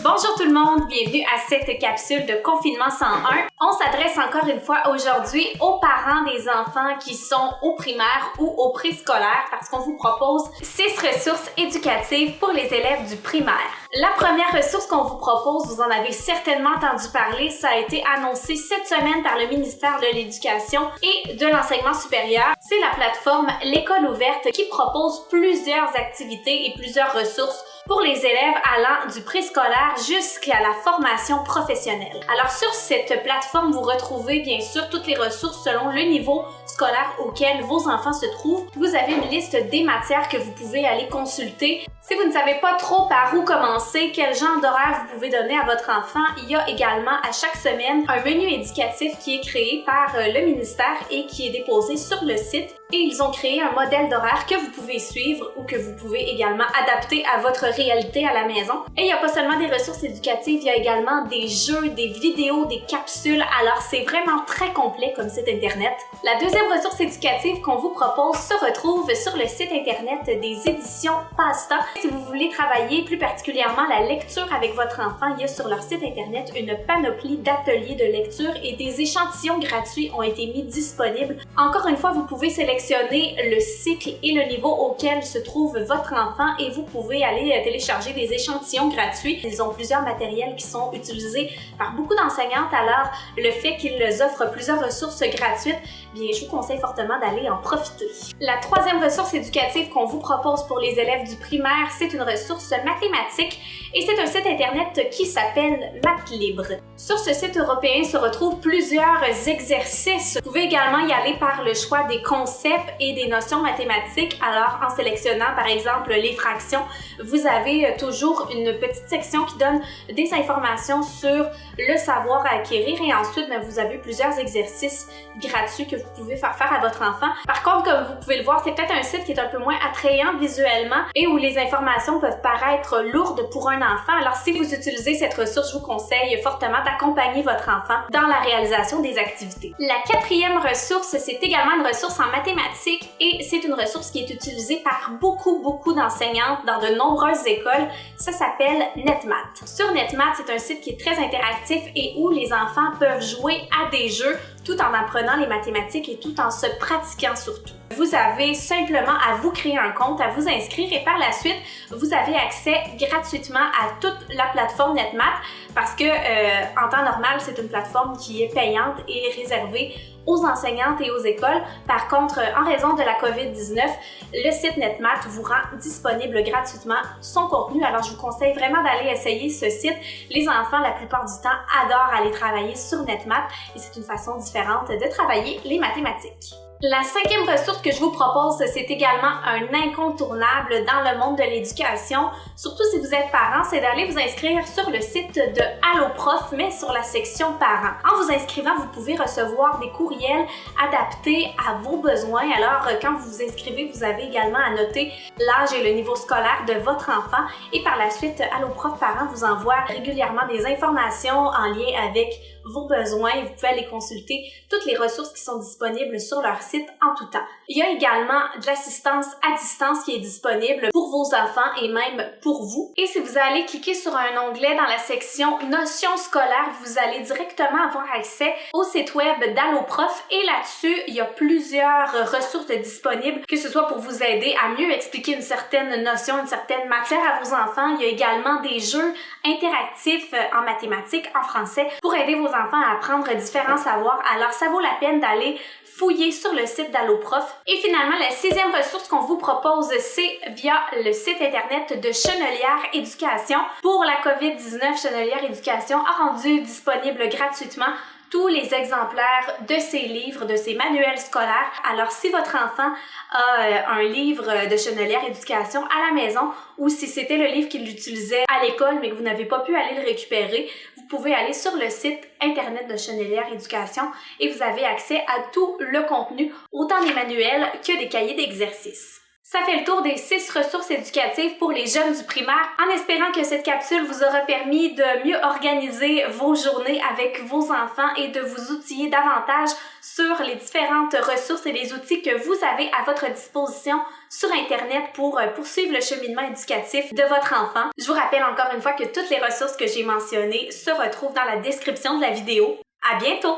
Bonjour tout le monde, bienvenue à cette capsule de confinement 101. On s'adresse encore une fois aujourd'hui aux parents des enfants qui sont au primaire ou au préscolaire parce qu'on vous propose 6 ressources éducatives pour les élèves du primaire. La première ressource qu'on vous propose, vous en avez certainement entendu parler, ça a été annoncé cette semaine par le ministère de l'Éducation et de l'Enseignement supérieur. C'est la plateforme L'École ouverte qui propose plusieurs activités et plusieurs ressources pour les élèves allant du préscolaire jusqu'à la formation professionnelle. Alors sur cette plateforme, vous retrouvez bien sûr toutes les ressources selon le niveau scolaire auquel vos enfants se trouvent. Vous avez une liste des matières que vous pouvez aller consulter. Si vous ne savez pas trop par où commencer, quel genre d'horaire vous pouvez donner à votre enfant, il y a également à chaque semaine un menu éducatif qui est créé par le ministère et qui est déposé sur le site. Et ils ont créé un modèle d'horaire que vous pouvez suivre ou que vous pouvez également adapter à votre réalité à la maison. Et il n'y a pas seulement des ressources éducatives, il y a également des jeux, des vidéos, des capsules. Alors c'est vraiment très complet comme site internet. La deuxième ressource éducative qu'on vous propose se retrouve sur le site internet des éditions Pasta. Si vous voulez travailler plus particulièrement la lecture avec votre enfant, il y a sur leur site internet une panoplie d'ateliers de lecture et des échantillons gratuits ont été mis disponibles. Encore une fois, vous pouvez sélectionner le cycle et le niveau auquel se trouve votre enfant et vous pouvez aller télécharger des échantillons gratuits. Ils ont plusieurs matériels qui sont utilisés par beaucoup d'enseignantes, alors le fait qu'ils offrent plusieurs ressources gratuites, bien je vous conseille fortement d'aller en profiter. La troisième ressource éducative qu'on vous propose pour les élèves du primaire, c'est une ressource mathématique et c'est un site internet qui s'appelle Mathlibre. Sur ce site européen se retrouvent plusieurs exercices. Vous pouvez également y aller par le choix des concepts et des notions mathématiques. Alors, en sélectionnant par exemple les fractions, vous avez toujours une petite section qui donne des informations sur le savoir à acquérir et ensuite, vous avez plusieurs exercices gratuits que vous pouvez faire à votre enfant. Par contre, comme vous pouvez le voir, c'est peut-être un site qui est un peu moins attrayant visuellement et où les informations peuvent paraître lourdes pour un enfant. Alors, si vous utilisez cette ressource, je vous conseille fortement d'accompagner votre enfant dans la réalisation des activités. La quatrième ressource, c'est également une ressource en mathématiques et c'est une ressource qui est utilisée par beaucoup d'enseignantes dans de nombreuses écoles. Ça s'appelle NetMath. Sur NetMath, c'est un site qui est très interactif et où les enfants peuvent jouer à des jeux tout en apprenant les mathématiques et tout en se pratiquant surtout. Vous avez simplement à vous créer un compte, à vous inscrire et par la suite, vous avez accès gratuitement à toute la plateforme NetMath parce que en temps normal, c'est une plateforme qui est payante et réservée aux enseignantes et aux écoles. Par contre, en raison de la COVID-19, le site NetMath vous rend disponible gratuitement son contenu. Alors, je vous conseille vraiment d'aller essayer ce site. Les enfants, la plupart du temps, adorent aller travailler sur NetMath et c'est une façon différente de travailler les mathématiques. La cinquième ressource que je vous propose, c'est également un incontournable dans le monde de l'éducation, surtout si vous êtes parent, c'est d'aller vous inscrire sur le site de Alloprof, mais sur la section parents. En vous inscrivant, vous pouvez recevoir des courriels adaptés à vos besoins. Alors, quand vous vous inscrivez, vous avez également à noter l'âge et le niveau scolaire de votre enfant et par la suite, Alloprof Parents vous envoie régulièrement des informations en lien avec vos besoins. Vous pouvez aller consulter toutes les ressources qui sont disponibles sur leur site en tout temps. Il y a également de l'assistance à distance qui est disponible pour vos enfants et même pour vous. Et si vous allez cliquer sur un onglet dans la section Notions scolaires, vous allez directement avoir accès au site web d'Alloprof et là-dessus, il y a plusieurs ressources disponibles, que ce soit pour vous aider à mieux expliquer une certaine notion, une certaine matière à vos enfants. Il y a également des jeux interactifs en mathématiques, en français, pour aider vos enfants à apprendre différents savoirs. Alors, ça vaut la peine d'aller fouiller sur le site d'Alloprof. Et finalement, la sixième ressource qu'on vous propose, c'est via le site internet de Chenelière Éducation. Pour la COVID-19, Chenelière Éducation a rendu disponible gratuitement tous les exemplaires de ces livres, de ces manuels scolaires. Alors, si votre enfant a un livre de Chenelière Éducation à la maison ou si c'était le livre qu'il utilisait à l'école mais que vous n'avez pas pu aller le récupérer, vous pouvez aller sur le site internet de Chenelière Éducation et vous avez accès à tout le contenu, autant des manuels que des cahiers d'exercices. Ça fait le tour des 6 ressources éducatives pour les jeunes du primaire, en espérant que cette capsule vous aura permis de mieux organiser vos journées avec vos enfants et de vous outiller davantage sur les différentes ressources et les outils que vous avez à votre disposition sur Internet pour poursuivre le cheminement éducatif de votre enfant. Je vous rappelle encore une fois que toutes les ressources que j'ai mentionnées se retrouvent dans la description de la vidéo. À bientôt!